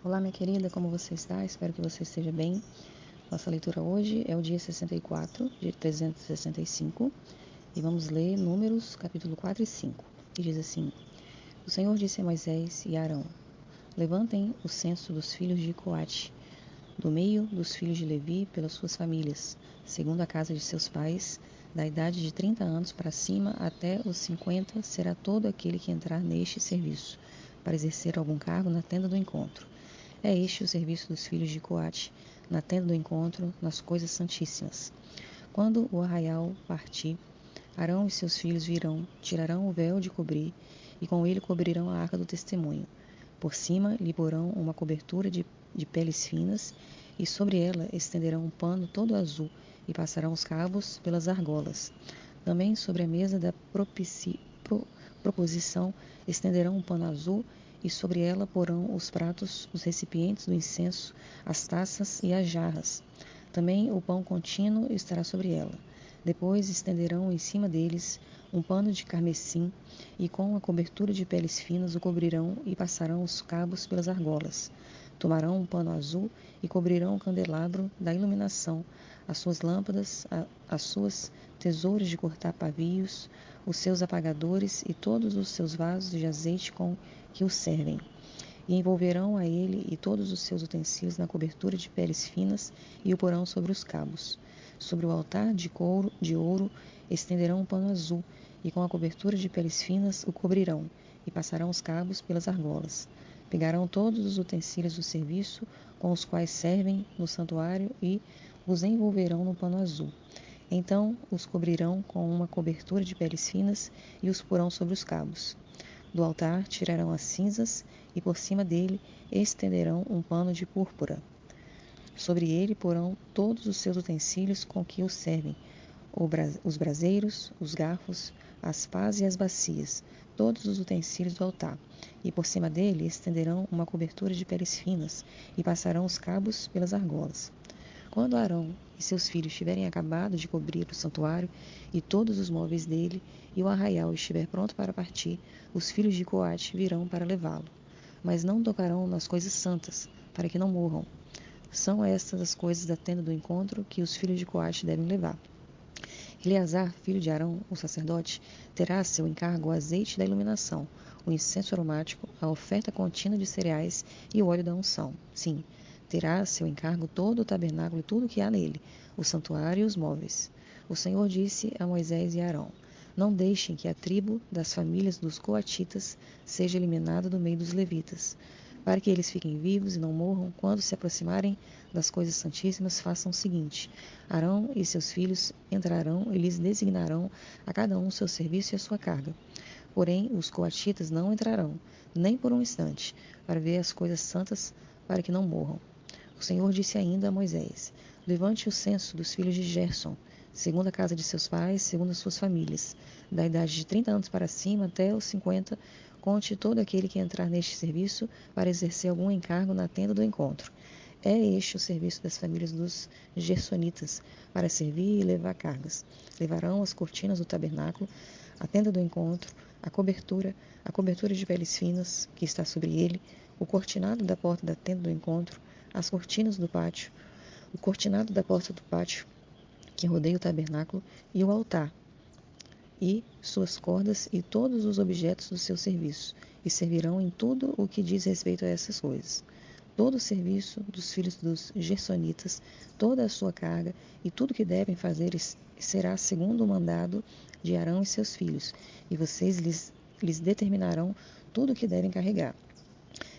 Olá, minha querida, como você está? Espero que você esteja bem. Nossa leitura hoje é o dia 64 de 365 e vamos ler Números, capítulo 4 e 5. E diz assim: O Senhor disse a Moisés e a Arão: Levantem o censo dos filhos de Coate, do meio dos filhos de Levi, pelas suas famílias, segundo a casa de seus pais, da idade de 30 anos para cima até os 50, será todo aquele que entrar neste serviço, para exercer algum cargo na tenda do encontro. É este o serviço dos filhos de Coate, na tenda do encontro, nas coisas santíssimas. Quando o arraial partir, Arão e seus filhos virão, tirarão o véu de cobrir, e com ele cobrirão a arca do testemunho. Por cima lhe porão uma cobertura de peles finas, e sobre ela estenderão um pano todo azul, e passarão os cabos pelas argolas. Também sobre a mesa da proposição estenderão um pano azul, e sobre ela porão os pratos, os recipientes do incenso, as taças e as jarras. Também o pão contínuo estará sobre ela. Depois estenderão em cima deles um pano de carmesim, e com a cobertura de peles finas o cobrirão e passarão os cabos pelas argolas. Tomarão um pano azul e cobrirão o candelabro da iluminação, as suas lâmpadas, as suas tesouras de cortar pavios, os seus apagadores e todos os seus vasos de azeite com que o servem. E envolverão a ele e todos os seus utensílios na cobertura de peles finas e o porão sobre os cabos. Sobre o altar de ouro estenderão um pano azul, e com a cobertura de peles finas o cobrirão, e passarão os cabos pelas argolas. Pegarão todos os utensílios do serviço com os quais servem no santuário e os envolverão no pano azul. Então os cobrirão com uma cobertura de peles finas e os porão sobre os cabos. Do altar tirarão as cinzas e por cima dele estenderão um pano de púrpura. Sobre ele porão todos os seus utensílios com que o servem, os braseiros, os garfos, as pás e as bacias, todos os utensílios do altar. E por cima dele estenderão uma cobertura de peles finas e passarão os cabos pelas argolas. Quando Arão e seus filhos tiverem acabado de cobrir o santuário e todos os móveis dele, e o arraial estiver pronto para partir, os filhos de Coate virão para levá-lo. Mas não tocarão nas coisas santas, para que não morram. São estas as coisas da tenda do encontro que os filhos de Coate devem levar. Eleazar, filho de Arão, o sacerdote, terá a seu encargo o azeite da iluminação, o incenso aromático, a oferta contínua de cereais e o óleo da unção. Sim, terá a seu encargo todo o tabernáculo e tudo o que há nele, o santuário e os móveis. O Senhor disse a Moisés e a Arão: Não deixem que a tribo das famílias dos coatitas seja eliminada do meio dos levitas. Para que eles fiquem vivos e não morram, quando se aproximarem das coisas santíssimas, façam o seguinte: Arão e seus filhos entrarão e lhes designarão a cada um o seu serviço e a sua carga. Porém, os coatitas não entrarão, nem por um instante, para ver as coisas santas, para que não morram. O Senhor disse ainda a Moisés: Levante o censo dos filhos de Gerson, segundo a casa de seus pais, segundo as suas famílias, da idade de 30 anos para cima até os 50, conte todo aquele que entrar neste serviço para exercer algum encargo na tenda do encontro. É este o serviço das famílias dos gersonitas, para servir e levar cargas. Levarão as cortinas do tabernáculo, a tenda do encontro, a cobertura de peles finas que está sobre ele, o cortinado da porta da tenda do encontro, as cortinas do pátio, o cortinado da porta do pátio que rodeia o tabernáculo e o altar, e suas cordas e todos os objetos do seu serviço, e servirão em tudo o que diz respeito a essas coisas. Todo o serviço dos filhos dos gersonitas, toda a sua carga e tudo que devem fazer será segundo o mandado de Arão e seus filhos, e vocês lhes determinarão tudo o que devem carregar.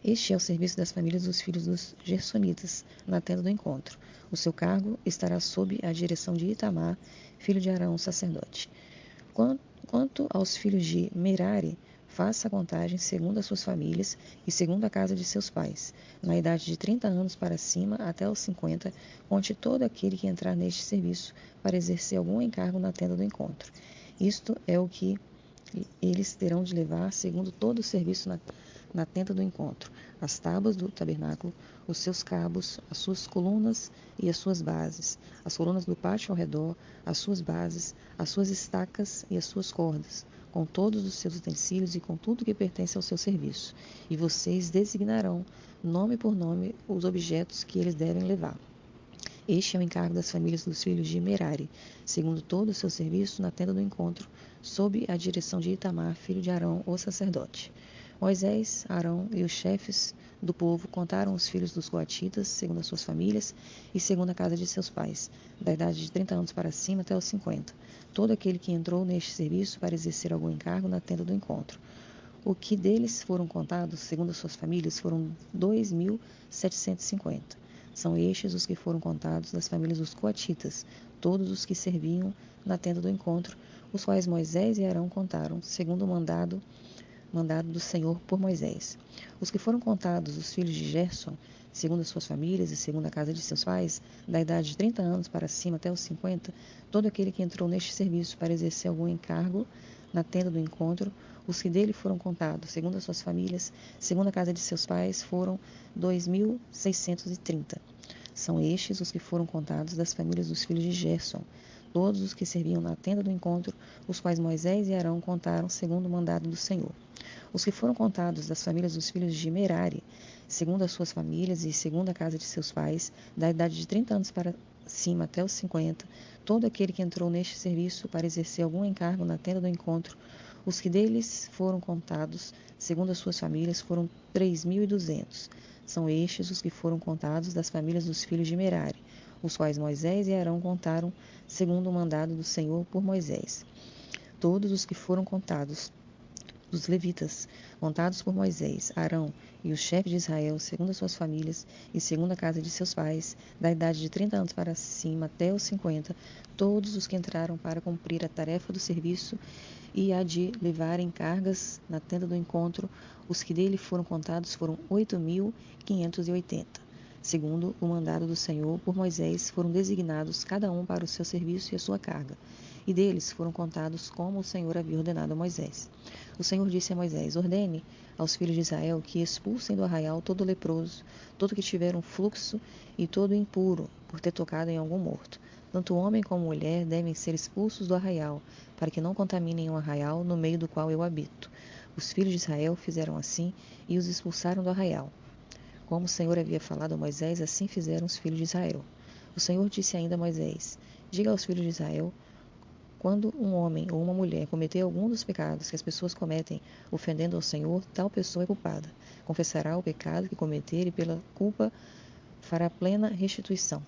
Este é o serviço das famílias dos filhos dos gersonitas, na tenda do encontro. O seu cargo estará sob a direção de Itamar, filho de Arão, sacerdote. Quanto aos filhos de Merari, faça a contagem segundo as suas famílias e segundo a casa de seus pais. Na idade de 30 anos para cima até os 50, conte todo aquele que entrar neste serviço para exercer algum encargo na tenda do encontro. Isto é o que eles terão de levar segundo todo o serviço na tenda do encontro: as tábuas do tabernáculo, os seus cabos, as suas colunas e as suas bases, as colunas do pátio ao redor, as suas bases, as suas estacas e as suas cordas, com todos os seus utensílios e com tudo que pertence ao seu serviço. E vocês designarão, nome por nome, os objetos que eles devem levar. Este é o encargo das famílias dos filhos de Merari, segundo todo o seu serviço na tenda do encontro, sob a direção de Itamar, filho de Arão, o sacerdote. Moisés, Arão e os chefes do povo contaram os filhos dos coatitas, segundo as suas famílias e segundo a casa de seus pais, da idade de 30 anos para cima até os 50. Todo aquele que entrou neste serviço para exercer algum encargo na tenda do encontro. O que deles foram contados, segundo as suas famílias, foram 2.750. São estes os que foram contados das famílias dos coatitas, todos os que serviam na tenda do encontro, os quais Moisés e Arão contaram, segundo o mandado do Senhor por Moisés. Os que foram contados, os filhos de Gerson, segundo as suas famílias e segundo a casa de seus pais, da idade de 30 anos para cima até os 50, todo aquele que entrou neste serviço para exercer algum encargo na tenda do encontro, os que dele foram contados, segundo as suas famílias, segundo a casa de seus pais, foram 2.630. São estes os que foram contados das famílias dos filhos de Gerson, todos os que serviam na tenda do encontro, os quais Moisés e Arão contaram, segundo o mandado do Senhor. Os que foram contados das famílias dos filhos de Merari, segundo as suas famílias e segundo a casa de seus pais, da idade de 30 anos para cima até os 50, todo aquele que entrou neste serviço para exercer algum encargo na tenda do encontro, os que deles foram contados, segundo as suas famílias, foram 3.200. São estes os que foram contados das famílias dos filhos de Merari, os quais Moisés e Arão contaram, segundo o mandado do Senhor por Moisés. Todos os que foram contados dos levitas, contados por Moisés, Arão e os chefes de Israel, segundo as suas famílias e segundo a casa de seus pais, da idade de 30 anos para cima até os 50, todos os que entraram para cumprir a tarefa do serviço e a de levarem cargas na tenda do encontro, os que dele foram contados foram 8.580. Segundo o mandado do Senhor por Moisés, foram designados cada um para o seu serviço e a sua carga, e deles foram contados como o Senhor havia ordenado a Moisés. O Senhor disse a Moisés: ordene aos filhos de Israel que expulsem do arraial todo leproso, todo que tiver um fluxo e todo impuro, por ter tocado em algum morto. Tanto homem como mulher devem ser expulsos do arraial, para que não contaminem o arraial no meio do qual eu habito. Os filhos de Israel fizeram assim e os expulsaram do arraial. Como o Senhor havia falado a Moisés, assim fizeram os filhos de Israel. O Senhor disse ainda a Moisés: diga aos filhos de Israel: quando um homem ou uma mulher cometer algum dos pecados que as pessoas cometem, ofendendo ao Senhor, tal pessoa é culpada. Confessará o pecado que cometer e pela culpa fará plena restituição.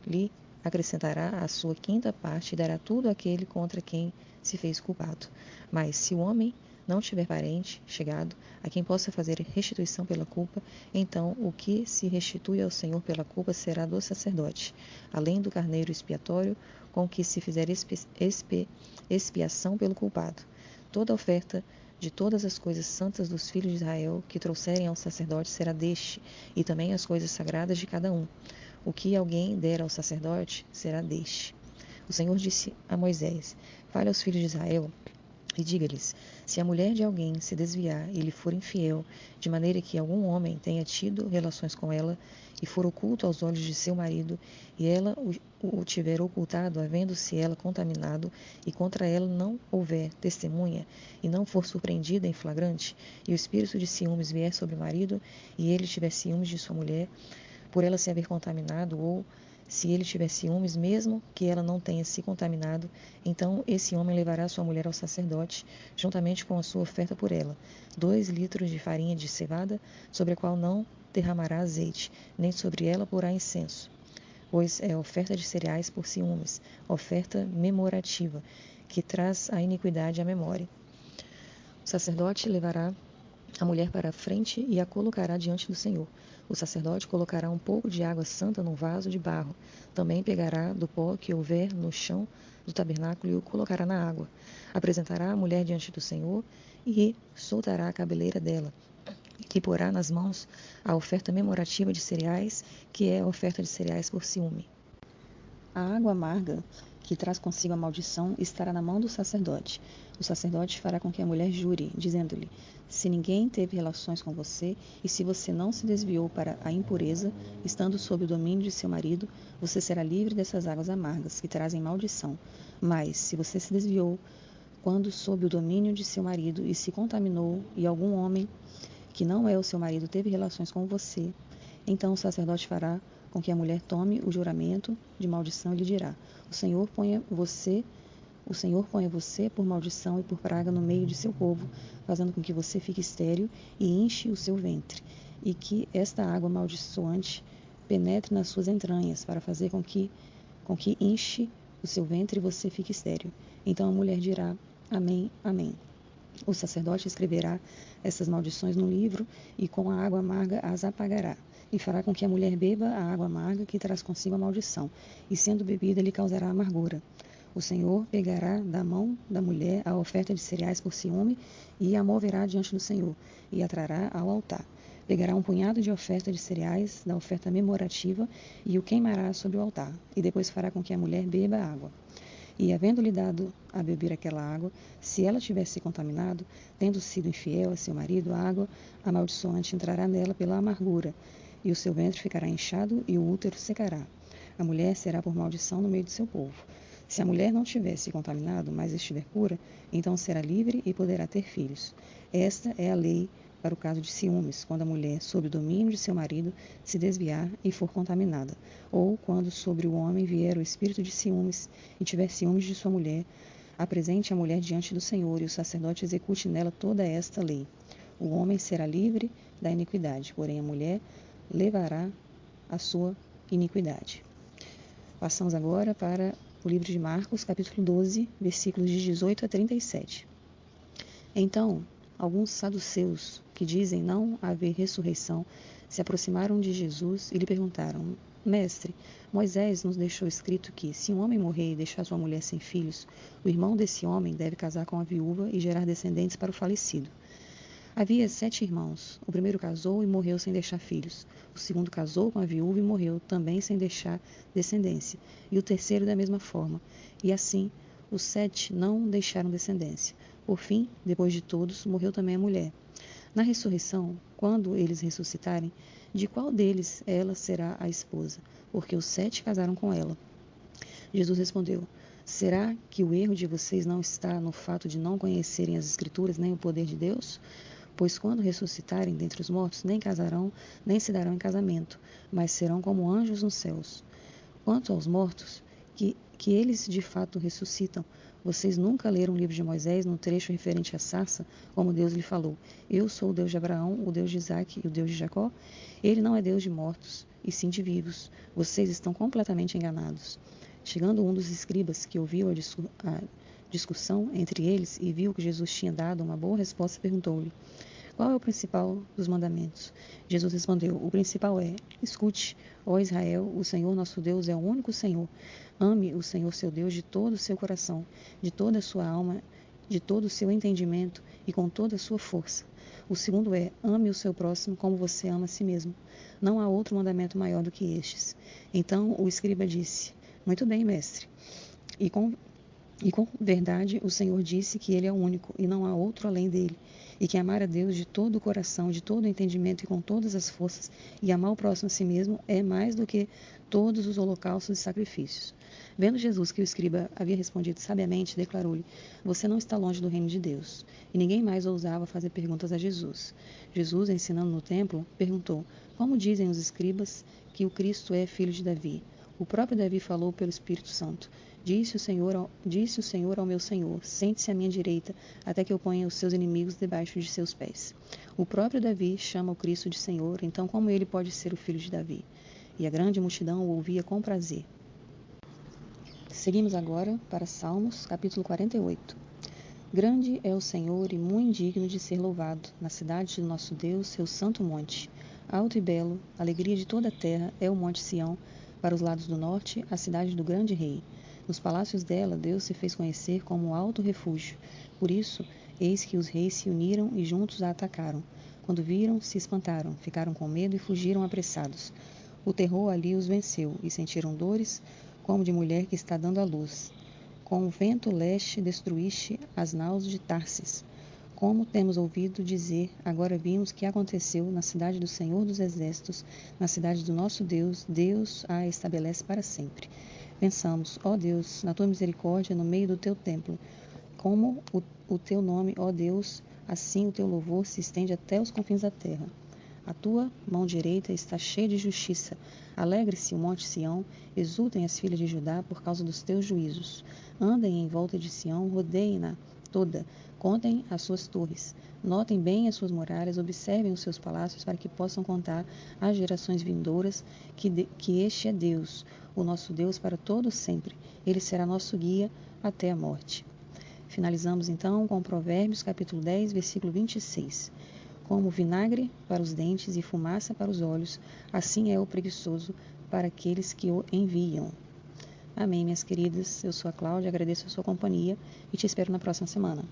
Lhe acrescentará a sua quinta parte e dará tudo àquele contra quem se fez culpado. Mas se o homem não tiver parente chegado a quem possa fazer restituição pela culpa, então o que se restitui ao Senhor pela culpa será do sacerdote, além do carneiro expiatório com que se fizer expiação pelo culpado. Toda oferta de todas as coisas santas dos filhos de Israel que trouxerem ao sacerdote será deste, e também as coisas sagradas de cada um. O que alguém der ao sacerdote será deste. O Senhor disse a Moisés: fale aos filhos de Israel e diga-lhes: se a mulher de alguém se desviar e lhe for infiel, de maneira que algum homem tenha tido relações com ela e for oculto aos olhos de seu marido, e ela o tiver ocultado, havendo-se ela contaminado, e contra ela não houver testemunha, e não for surpreendida em flagrante, e o espírito de ciúmes vier sobre o marido, e ele tiver ciúmes de sua mulher, por ela se haver contaminado, ou se ele tiver ciúmes, mesmo que ela não tenha se contaminado, então esse homem levará sua mulher ao sacerdote, juntamente com a sua oferta por ela, 2 litros de farinha de cevada, sobre a qual não derramará azeite, nem sobre ela porá incenso, pois é oferta de cereais por ciúmes, oferta memorativa, que traz a iniquidade à memória. O sacerdote levará a mulher para a frente e a colocará diante do Senhor. O sacerdote colocará um pouco de água santa num vaso de barro. Também pegará do pó que houver no chão do tabernáculo e o colocará na água. Apresentará a mulher diante do Senhor e soltará a cabeleira dela, e porá nas mãos a oferta memorativa de cereais, que é a oferta de cereais por ciúme. A água amarga, que traz consigo a maldição, estará na mão do sacerdote. O sacerdote fará com que a mulher jure, dizendo-lhe: se ninguém teve relações com você, e se você não se desviou para a impureza, estando sob o domínio de seu marido, você será livre dessas águas amargas, que trazem maldição. Mas, se você se desviou, quando sob o domínio de seu marido e se contaminou, e algum homem que não é o seu marido teve relações com você, então o sacerdote fará com que a mulher tome o juramento de maldição e lhe dirá: O Senhor ponha você por maldição e por praga no meio de seu povo, fazendo com que você fique estéril e inche o seu ventre, e que esta água amaldiçoante penetre nas suas entranhas, para fazer com que inche o seu ventre e você fique estéril. Então a mulher dirá: Amém, amém. O sacerdote escreverá essas maldições no livro e com a água amarga as apagará, e fará com que a mulher beba a água amarga que traz consigo a maldição, e sendo bebida lhe causará amargura. O Senhor pegará da mão da mulher a oferta de cereais por ciúme e a moverá diante do Senhor, e a trará ao altar. Pegará um punhado de oferta de cereais, da oferta memorativa, e o queimará sobre o altar, e depois fará com que a mulher beba a água. E, havendo-lhe dado a beber aquela água, se ela tivesse se contaminado, tendo sido infiel a seu marido, a água amaldiçoante entrará nela pela amargura, e o seu ventre ficará inchado e o útero secará. A mulher será por maldição no meio do seu povo. Se a mulher não tiver se contaminado, mas estiver pura, então será livre e poderá ter filhos. Esta é a lei para o caso de ciúmes, quando a mulher, sob o domínio de seu marido, se desviar e for contaminada, ou quando sobre o homem vier o espírito de ciúmes e tiver ciúmes de sua mulher, apresente a mulher diante do Senhor, e o sacerdote execute nela toda esta lei. O homem será livre da iniquidade, porém a mulher levará a sua iniquidade. Passamos agora para o livro de Marcos, capítulo 12, versículos de 18 a 37. Então, alguns saduceus, que dizem não haver ressurreição, se aproximaram de Jesus e lhe perguntaram: Mestre, Moisés nos deixou escrito que, se um homem morrer e deixar sua mulher sem filhos, o irmão desse homem deve casar com a viúva e gerar descendentes para o falecido. Havia 7 irmãos. O primeiro casou e morreu sem deixar filhos. O segundo casou com a viúva e morreu também sem deixar descendência. E o terceiro da mesma forma. E assim, os 7 não deixaram descendência. Por fim, depois de todos, morreu também a mulher. Na ressurreição, quando eles ressuscitarem, de qual deles ela será a esposa? Porque os 7 casaram com ela. Jesus respondeu: Será que o erro de vocês não está no fato de não conhecerem as Escrituras nem o poder de Deus? Pois quando ressuscitarem dentre os mortos, nem casarão, nem se darão em casamento, mas serão como anjos nos céus. Quanto aos mortos, que eles de fato ressuscitam, vocês nunca leram o livro de Moisés no trecho referente à sarça, como Deus lhe falou: Eu sou o Deus de Abraão, o Deus de Isaque e o Deus de Jacó? Ele não é Deus de mortos, e sim de vivos. Vocês estão completamente enganados. Chegando um dos escribas, que ouviu a discussão entre eles e viu que Jesus tinha dado uma boa resposta, perguntou-lhe: Qual é o principal dos mandamentos? Jesus respondeu: O principal é: Escute, ó Israel, o Senhor nosso Deus é o único Senhor. Ame o Senhor seu Deus de todo o seu coração, de toda a sua alma, de todo o seu entendimento e com toda a sua força. O segundo é: ame o seu próximo como você ama a si mesmo. Não há outro mandamento maior do que estes. Então o escriba disse: Muito bem, mestre. E com verdade o Senhor disse que ele é o único e não há outro além dele, e que amar a Deus de todo o coração, de todo o entendimento e com todas as forças, e amar o próximo a si mesmo, é mais do que todos os holocaustos e sacrifícios. Vendo Jesus que o escriba havia respondido sabiamente, declarou-lhe: Você não está longe do reino de Deus. E ninguém mais ousava fazer perguntas a Jesus. Jesus, ensinando no templo, perguntou: Como dizem os escribas que o Cristo é filho de Davi? O próprio Davi falou pelo Espírito Santo: Disse o Senhor ao meu Senhor: Sente-se à minha direita, até que eu ponha os seus inimigos debaixo de seus pés. O próprio Davi chama o Cristo de Senhor, então como ele pode ser o filho de Davi? E a grande multidão o ouvia com prazer. Seguimos agora para Salmos, capítulo 48. Grande é o Senhor e muito digno de ser louvado, na cidade do nosso Deus, seu santo monte. Alto e belo, alegria de toda a terra, é o monte Sião, para os lados do norte, a cidade do grande rei. Nos palácios dela, Deus se fez conhecer como um alto refúgio. Por isso, eis que os reis se uniram e juntos a atacaram. Quando viram, se espantaram, ficaram com medo e fugiram apressados. O terror ali os venceu, e sentiram dores como de mulher que está dando à luz. Com o vento leste destruíste as naus de Tarsis. Como temos ouvido dizer, agora vimos que aconteceu na cidade do Senhor dos Exércitos, na cidade do nosso Deus, Deus a estabelece para sempre. Pensamos, ó Deus, na tua misericórdia no meio do teu templo. Como o teu nome, ó Deus, assim o teu louvor se estende até os confins da terra. A tua mão direita está cheia de justiça. Alegre-se o monte Sião, exultem as filhas de Judá por causa dos teus juízos. Andem em volta de Sião, rodeiem-na toda, contem as suas torres. Notem bem as suas muralhas, observem os seus palácios, para que possam contar às gerações vindouras que este é Deus, o nosso Deus para todo sempre. Ele será nosso guia até a morte. Finalizamos então com Provérbios capítulo 10, versículo 26. Como vinagre para os dentes e fumaça para os olhos, assim é o preguiçoso para aqueles que o enviam. Amém, minhas queridas. Eu sou a Cláudia, agradeço a sua companhia e te espero na próxima semana.